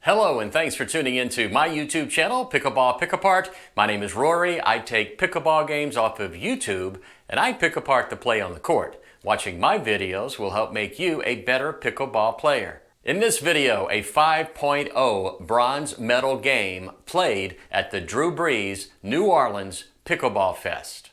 Hello and thanks for tuning into my YouTube channel, Pickleball Pick Apart. My name is Rory. I take pickleball games off of YouTube and I pick apart the play on the court. Watching my videos will help make you a better pickleball player. In this video, a 5.0 bronze medal game played at the Drew Brees, New Orleans Pickleball Fest.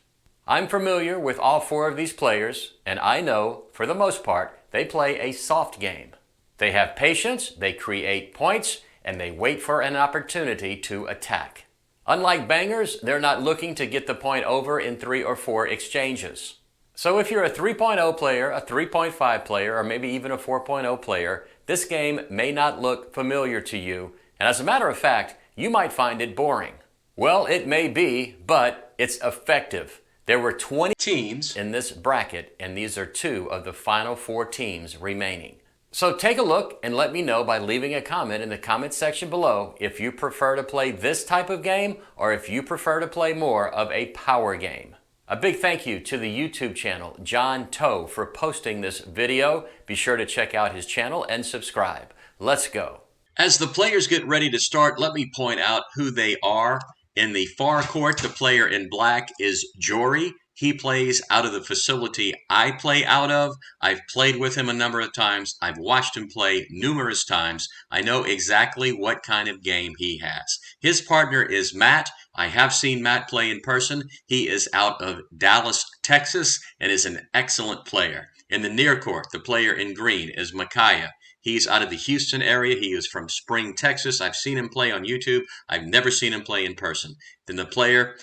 I'm familiar with all four of these players and I know, for the most part, they play a soft game. They have patience, they create points, and they wait for an opportunity to attack. Unlike bangers, they're not looking to get the point over in 3 or 4 exchanges. So if you're a 3.0 player, a 3.5 player, or maybe even a 4.0 player, this game may not look familiar to you, and as a matter of fact, you might find it boring. Well, it may be, but it's effective. There were 20 teams in this bracket, and these are 2 of the final 4 teams remaining. So take a look and let me know by leaving a comment in the comment section below if you prefer to play this type of game or if you prefer to play more of a power game. A big thank you to the YouTube channel John Toe for posting this video. Be sure to check out his channel and subscribe. Let's go. As the players get ready to start, let me point out who they are. In the far court, the player in black is Jory. He plays out of the facility I play out of. I've played with him a number of times. I've watched him play numerous times. I know exactly what kind of game he has. His partner is Matt. I have seen Matt play in person. He is out of Dallas, Texas, and is an excellent player. In the near court, the player in green is Micaiah. He's out of the Houston area. He is from Spring, Texas. I've seen him play on YouTube. I've never seen him play in person. Then the player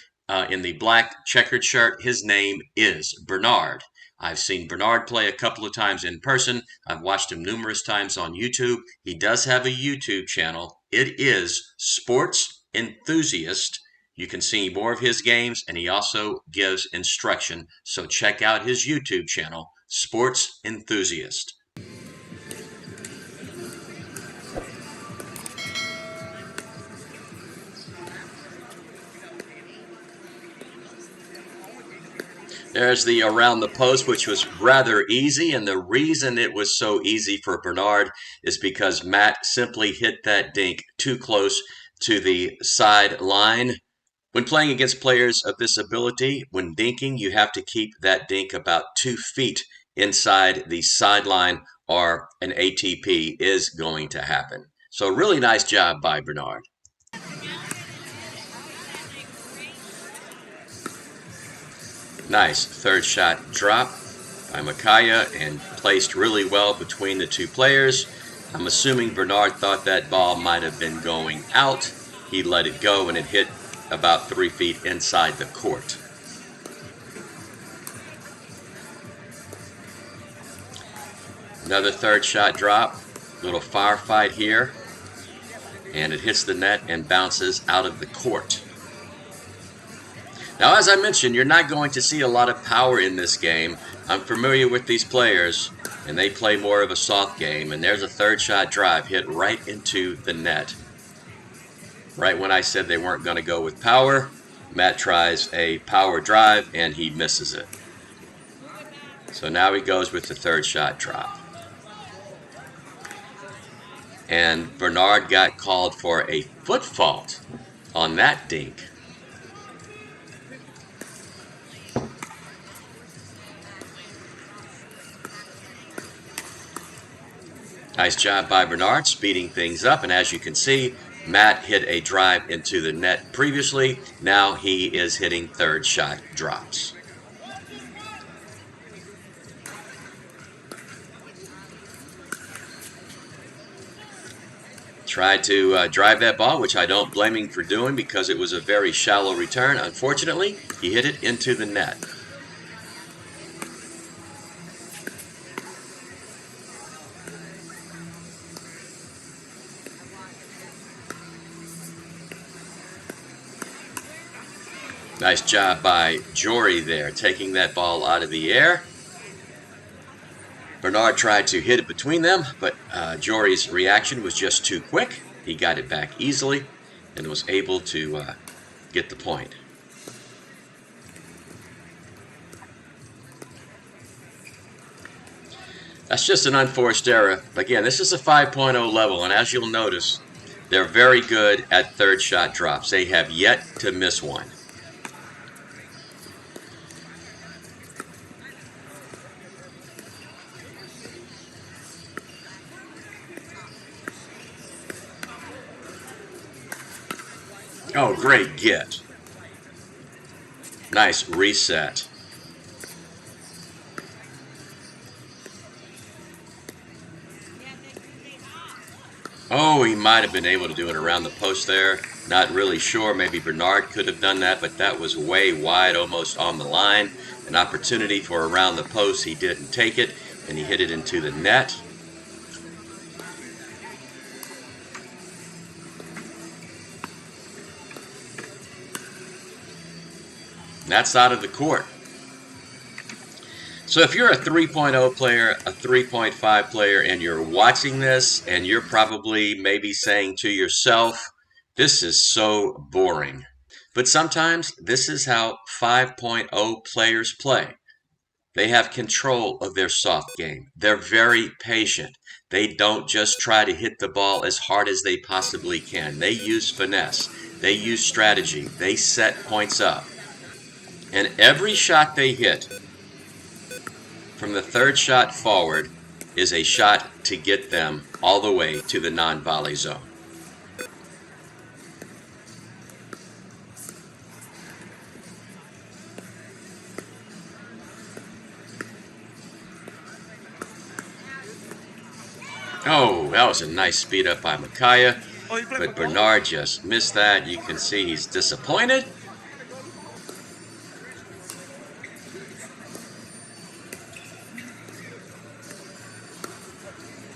in the black checkered shirt, his name is Bernard. I've seen Bernard play a couple of times in person. I've watched him numerous times on YouTube. He does have a YouTube channel. It is Sports Enthusiast. You can see more of his games, and he also gives instruction. So check out his YouTube channel, Sports Enthusiast. There's the around the post, which was rather easy, and the reason it was so easy for Bernard is because Matt simply hit that dink too close to the side line. When playing against players of this ability, when dinking, you have to keep that dink about 2 feet inside the sideline or an ATP is going to happen. So really nice job by Bernard. Nice third shot drop by Micaiah and placed really well between the 2 players. I'm assuming Bernard thought that ball might have been going out. He let it go and it hit about 3 feet inside the court. Another third shot drop. Little firefight here. And it hits the net and bounces out of the court. Now, as I mentioned, you're not going to see a lot of power in this game. I'm familiar with these players, and they play more of a soft game. And there's a third shot drive hit right into the net. Right when I said they weren't going to go with power, Matt tries a power drive, and he misses it. So now he goes with the third shot drop. And Bernard got called for a foot fault on that dink. Nice job by Bernard, speeding things up, and as you can see, Matt hit a drive into the net previously. Now he is hitting third shot drops. Tried to drive that ball, which I don't blame him for doing because it was a very shallow return. Unfortunately, he hit it into the net. Nice job by Jory there, taking that ball out of the air. Bernard tried to hit it between them, but Jory's reaction was just too quick. He got it back easily and was able to get the point. That's just an unforced error. Again, this is a 5.0 level, and as you'll notice, They're very good at third shot drops. They have yet to miss one. Oh, great get. Nice reset. Oh, he might have been able to do it around the post there. Not really sure. Maybe Bernard could have done that, but that was way wide, almost on the line. An opportunity for around the post. He didn't take it, and he hit it into the net. That's out of the court. So if you're a 3.0 player, a 3.5 player, and you're watching this, and you're probably maybe saying to yourself, this is so boring. But sometimes this is how 5.0 players play. They have control of their soft game. They're very patient. They don't just try to hit the ball as hard as they possibly can. They use finesse. They use strategy. They set points up. And every shot they hit from the third shot forward is a shot to get them all the way to the non-volley zone. Oh, that was a nice speed up by Micaiah, but Bernard just missed that. You can see he's disappointed.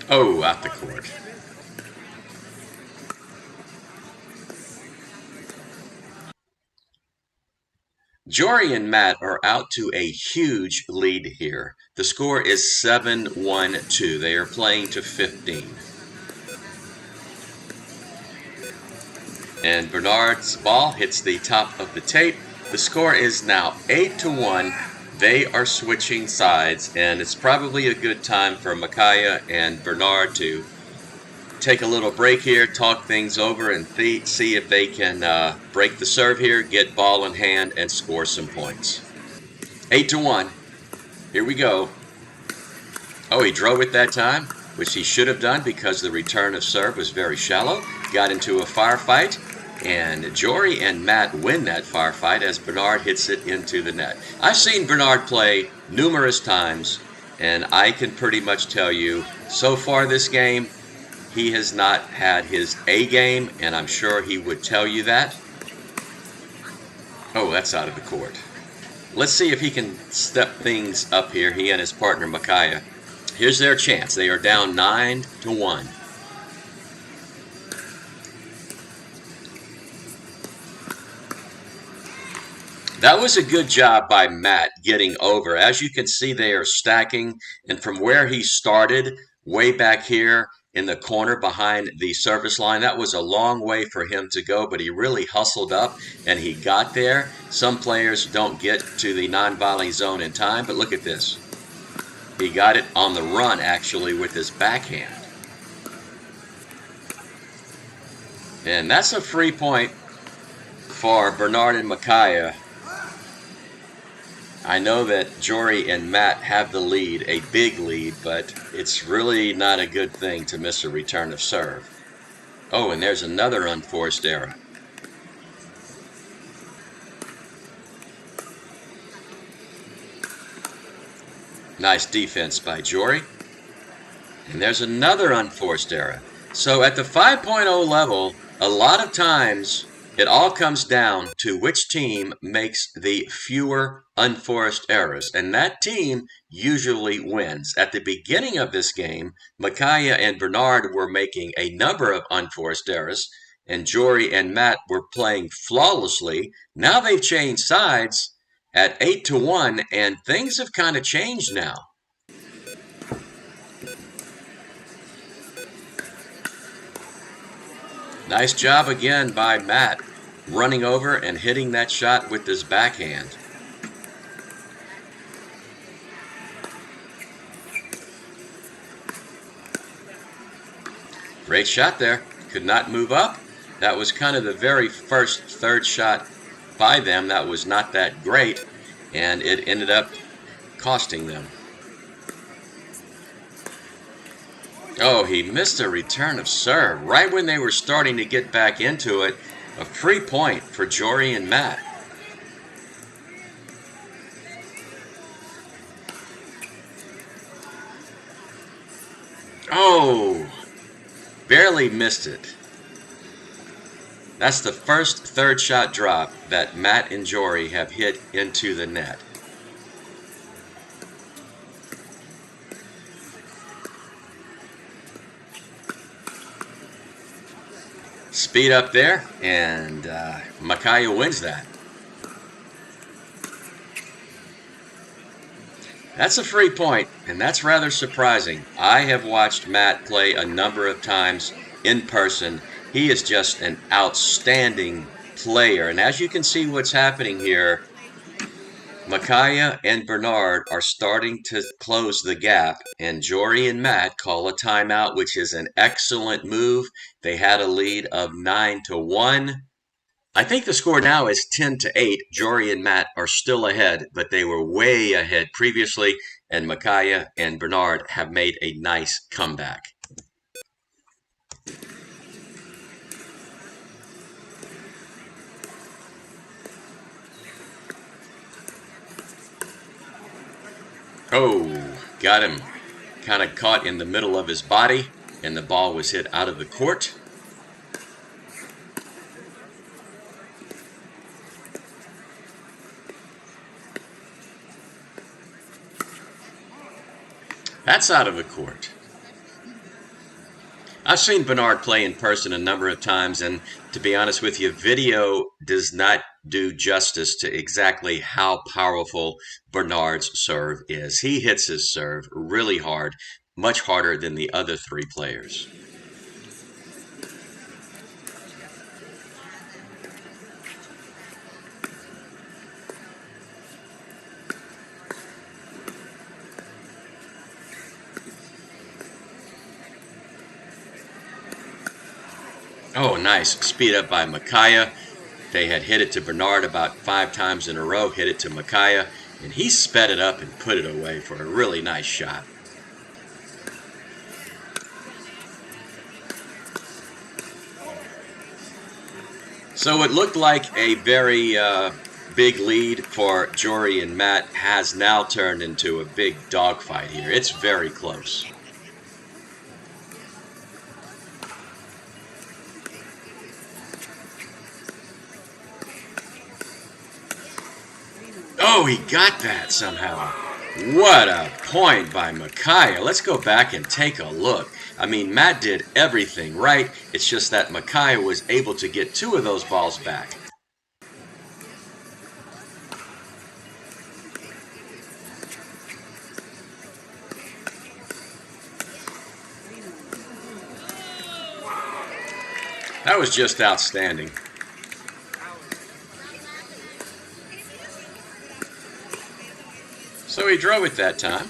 Oh, out the court. Jory and Matt are out to a huge lead here. The score is 7-1-2. They are playing to 15. And Bernard's ball hits the top of the tape. The score is now 8-1. They are switching sides, and it's probably a good time for Micaiah and Bernard to take a little break here, talk things over, and see if they can break the serve here, get ball in hand, and score some points. 8-1. Here we go. Oh, he drove it that time, which he should have done because the return of serve was very shallow. Got into a firefight, and Jory and Matt win that firefight as Bernard hits it into the net. I've seen Bernard play numerous times, and I can pretty much tell you, so far this game, he has not had his A game, and I'm sure he would tell you that. Oh, that's out of the court. Let's see if he can step things up here, he and his partner Micaiah. Here's their chance. They are down 9-1. That was a good job by Matt getting over. As you can see, they are stacking, and from where he started, way back here in the corner behind the service line, that was a long way for him to go, but he really hustled up and he got there. Some players don't get to the non-volley zone in time, but look at this. He got it on the run, actually, with his backhand. And that's a free point for Bernard and Micaiah. I know that Jory and Matt have the lead, a big lead, but it's really not a good thing to miss a return of serve. Oh, and there's another unforced error. Nice defense by Jory. And there's another unforced error. So at the 5.0 level, a lot of times it all comes down to which team makes the fewer unforced errors. And that team usually wins. At the beginning of this game, Micaiah and Bernard were making a number of unforced errors, and Jory and Matt were playing flawlessly. Now they've changed sides at 8-1, and things have kind of changed now. Nice job again by Matt, running over and hitting that shot with his backhand. Great shot there. could not move up. That was kind of the very first third shot by them. That was not that great, and it ended up costing them. Oh, he missed a return of serve right when they were starting to get back into it. A free point for Jory and Matt. Oh, barely missed it. That's the first third shot drop that Matt and Jory have hit into the net. Speed up there, and Micaiah wins that. That's a free point, and that's rather surprising. I have watched Matt play a number of times in person. He is just an outstanding player, and as you can see what's happening here, Micaiah and Bernard are starting to close the gap, and Jory and Matt call a timeout, which is an excellent move. They had a lead of 9-1. I think the score now is 10-8. Jory and Matt are still ahead, but they were way ahead previously, and Micaiah and Bernard have made a nice comeback. Oh, got him kind of caught in the middle of his body, and the ball was hit out of the court. That's out of the court. I've seen Bernard play in person a number of times, and to be honest with you, video does not do justice to exactly how powerful Bernard's serve is. He hits his serve really hard, much harder than the other three players. Oh, nice speed up by Micaiah. They had hit it to Bernard about 5 times in a row, hit it to Micaiah, and he sped it up and put it away for a really nice shot. So it looked like a very big lead for Jory and Matt has now turned into a big dogfight here. It's very close. Oh, he got that somehow. What a point by Micaiah. Let's go back and take a look. I mean, Matt did everything right. It's just that Micaiah was able to get 2 of those balls back. That was just outstanding. So he drove it that time.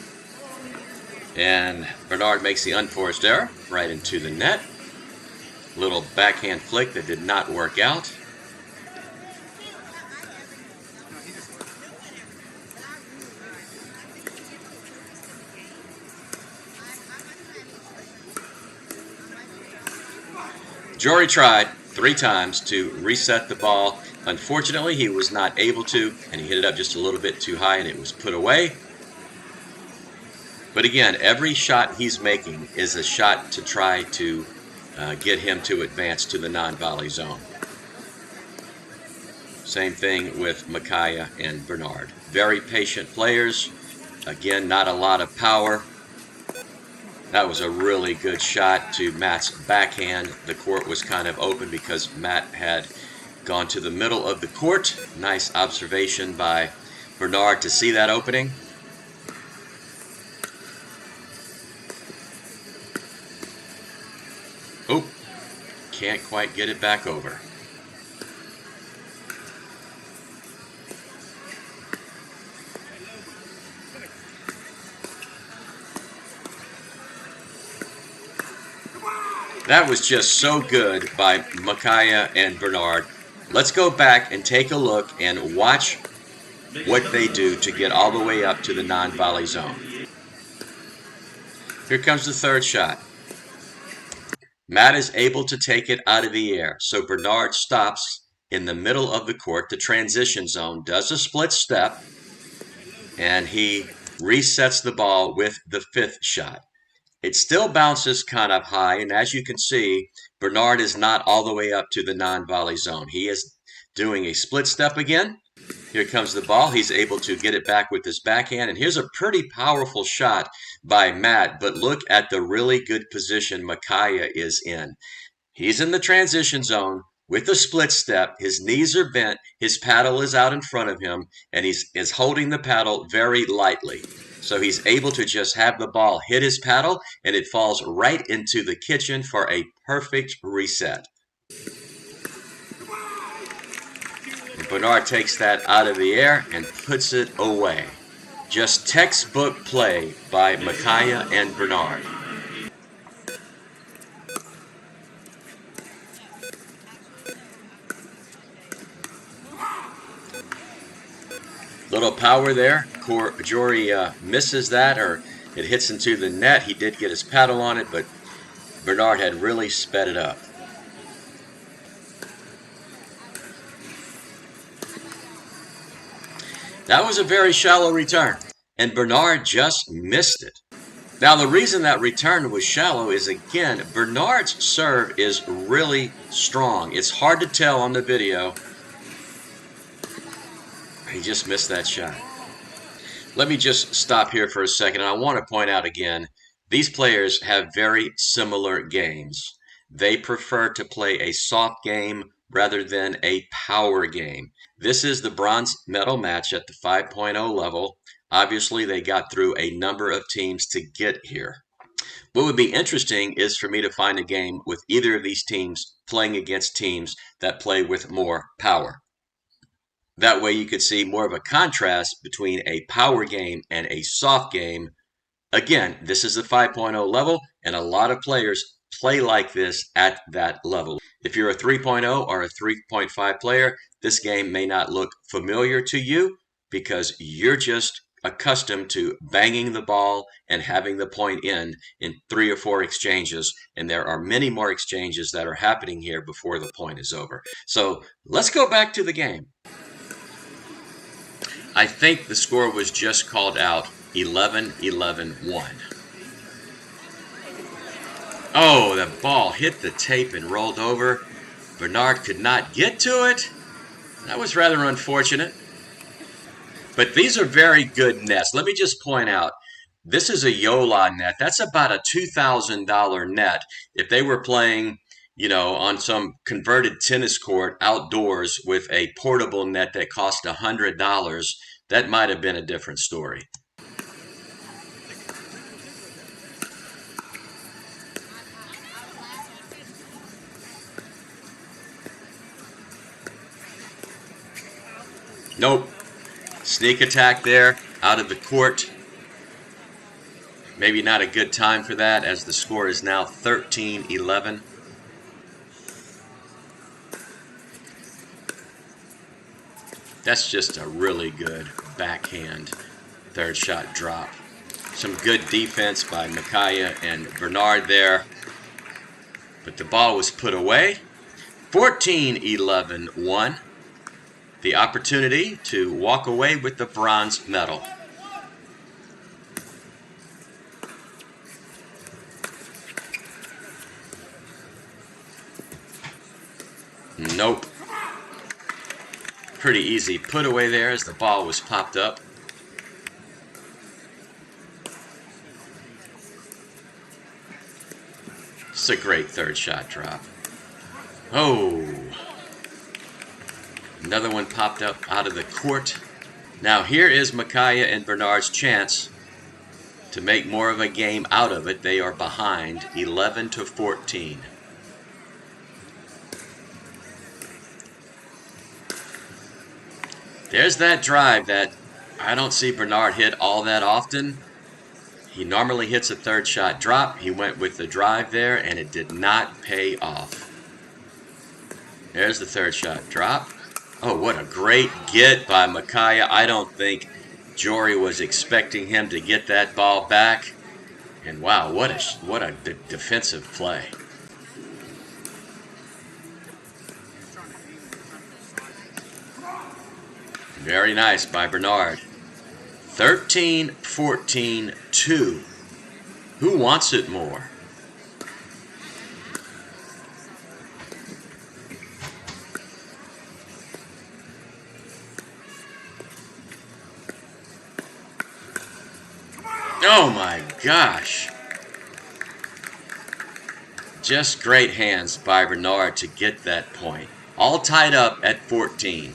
And Bernard makes the unforced error right into the net. Little backhand flick that did not work out. Jory tried 3 times to reset the ball. Unfortunately, he was not able to, and he hit it up just a little bit too high, and it was put away. But again, every shot he's making is a shot to try to get him to advance to the non-volley zone. Same thing with Micaiah and Bernard. Very patient players. Again, not a lot of power. That was a really good shot to Matt's backhand. The court was kind of open because Matt had gone to the middle of the court. Nice observation by Bernard to see that opening. Oh, can't quite get it back over. That was just so good by Micaiah and Bernard. Let's go back and take a look and watch what they do to get all the way up to the non-volley zone. Here comes the third shot. Matt is able to take it out of the air, so Bernard stops in the middle of the court, the transition zone, does a split step, and he resets the ball with the fifth shot. It still bounces kind of high, and as you can see, Bernard is not all the way up to the non-volley zone. He is doing a split step again. Here comes the ball. He's able to get it back with his backhand, and here's a pretty powerful shot by Matt, but look at the really good position Micaiah is in. He's in the transition zone with a split step. His knees are bent. His paddle is out in front of him, and he's holding the paddle very lightly. So he's able to just have the ball hit his paddle, and it falls right into the kitchen for a perfect reset. And Bernard takes that out of the air and puts it away. Just textbook play by Micaiah and Bernard. Little power there. Jory misses that, or it hits into the net. He did get his paddle on it, but Bernard had really sped it up. That was a very shallow return, and Bernard just missed it. Now, the reason that return was shallow is, again, Bernard's serve is really strong. It's hard to tell on the video. He just missed that shot. Let me just stop here for a second. I want to point out again, these players have very similar games. They prefer to play a soft game rather than a power game. This is the bronze medal match at the 5.0 level. Obviously, they got through a number of teams to get here. What would be interesting is for me to find a game with either of these teams playing against teams that play with more power. That way you could see more of a contrast between a power game and a soft game. Again, this is the 5.0 level, and a lot of players play like this at that level. If you're a 3.0 or a 3.5 player, this game may not look familiar to you because you're just accustomed to banging the ball and having the point in 3 or 4 exchanges, and there are many more exchanges that are happening here before the point is over. So let's go back to the game. I think the score was just called out 11-11-1. Oh, the ball hit the tape and rolled over. Bernard could not get to it. That was rather unfortunate. But these are very good nets. Let me just point out, this is a Yola net. That's about a $2,000 net. If they were playing, on some converted tennis court outdoors with a portable net that cost $100, that might have been a different story. Nope. Sneak attack there, out of the court. Maybe not a good time for that, as the score is now 13-11. That's just a really good backhand third shot drop. Some good defense by Micaiah and Bernard there. But the ball was put away. 14-11-1. The opportunity to walk away with the bronze medal. Nope. Pretty easy put away there as the ball was popped up. It's a great third shot drop. Oh. Another one popped up out of the court. Now here is Micaiah and Bernard's chance to make more of a game out of it. They are behind 11-14. There's that drive that I don't see Bernard hit all that often. He normally hits a third shot drop. He went with the drive there, and it did not pay off. There's the third shot drop. Oh, what a great get by Micaiah. I don't think Jory was expecting him to get that ball back. And wow, what a defensive play. Very nice by Bernard. 13-14-2. Who wants it more? Oh my gosh. Just great hands by Bernard to get that point. All tied up at 14.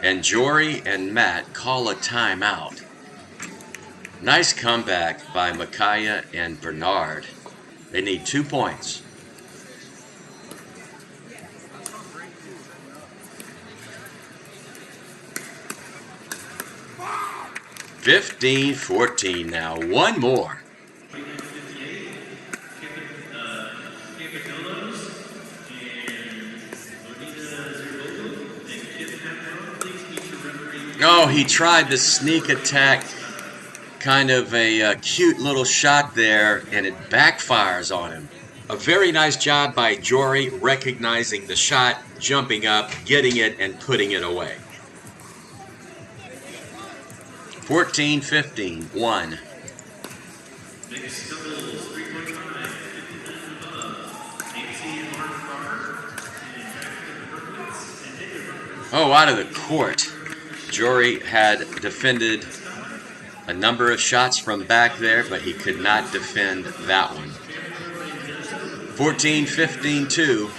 And Jory and Matt call a timeout. Nice comeback by Micaiah and Bernard. They need 2 points. (15-14) now. One more. Oh, he tried the sneak attack, kind of a cute little shot there, and it backfires on him. A very nice job by Jory recognizing the shot, jumping up, getting it, and putting it away. 14-15, 1. Oh, out of the court. Jory had defended a number of shots from back there, but he could not defend that one. 14-15, 2.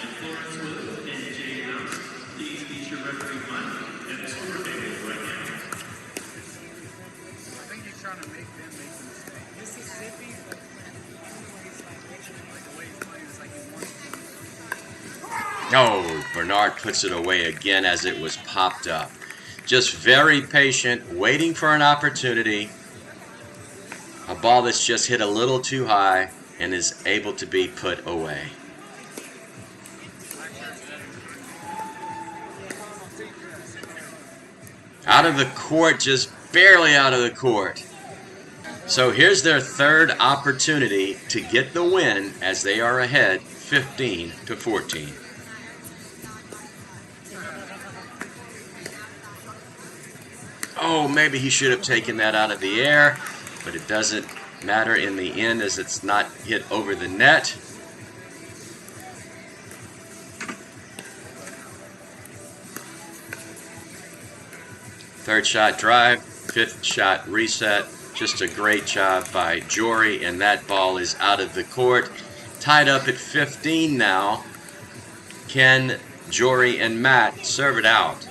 Oh, Bernard puts it away again as it was popped up. Just very patient, waiting for an opportunity. A ball that's just hit a little too high and is able to be put away. Out of the court, just barely out of the court. So here's their third opportunity to get the win as they are ahead 15-14. Oh, maybe he should have taken that out of the air, but it doesn't matter in the end as it's not hit over the net. Third shot drive, fifth shot reset. Just a great job by Jory, and that ball is out of the court. Tied up at 15 now. Can Jory and Matt serve it out?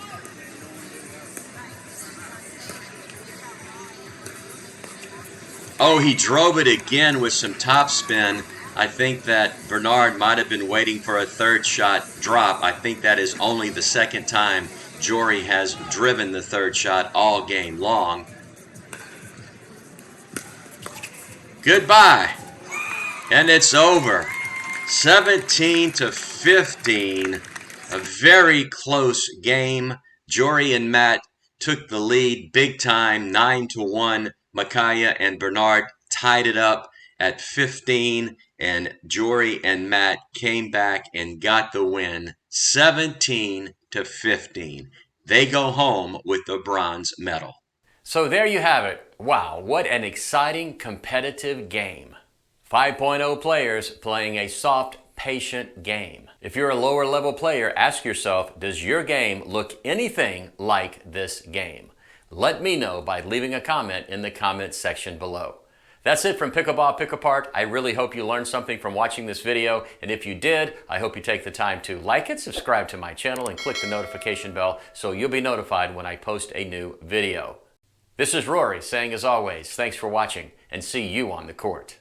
Oh, he drove it again with some topspin. I think that Bernard might have been waiting for a third shot drop. I think that is only the second time Jory has driven the third shot all game long. Goodbye. And it's over. 17-15. A very close game. Jory and Matt took the lead big time, 9-1. Micaiah and Bernard tied it up at 15, and Jory and Matt came back and got the win, 17-15. They go home with the bronze medal. So there you have it. Wow, what an exciting competitive game. 5.0 players playing a soft, patient game. If you're a lower level player, ask yourself, does your game look anything like this game? Let me know by leaving a comment in the comments section below. That's it from Pickleball Pick Apart. I really hope you learned something from watching this video, and if you did, I hope you take the time to like it, subscribe to my channel, and click the notification bell so you'll be notified when I post a new video. This is Rory saying, as always, thanks for watching, and see you on the court.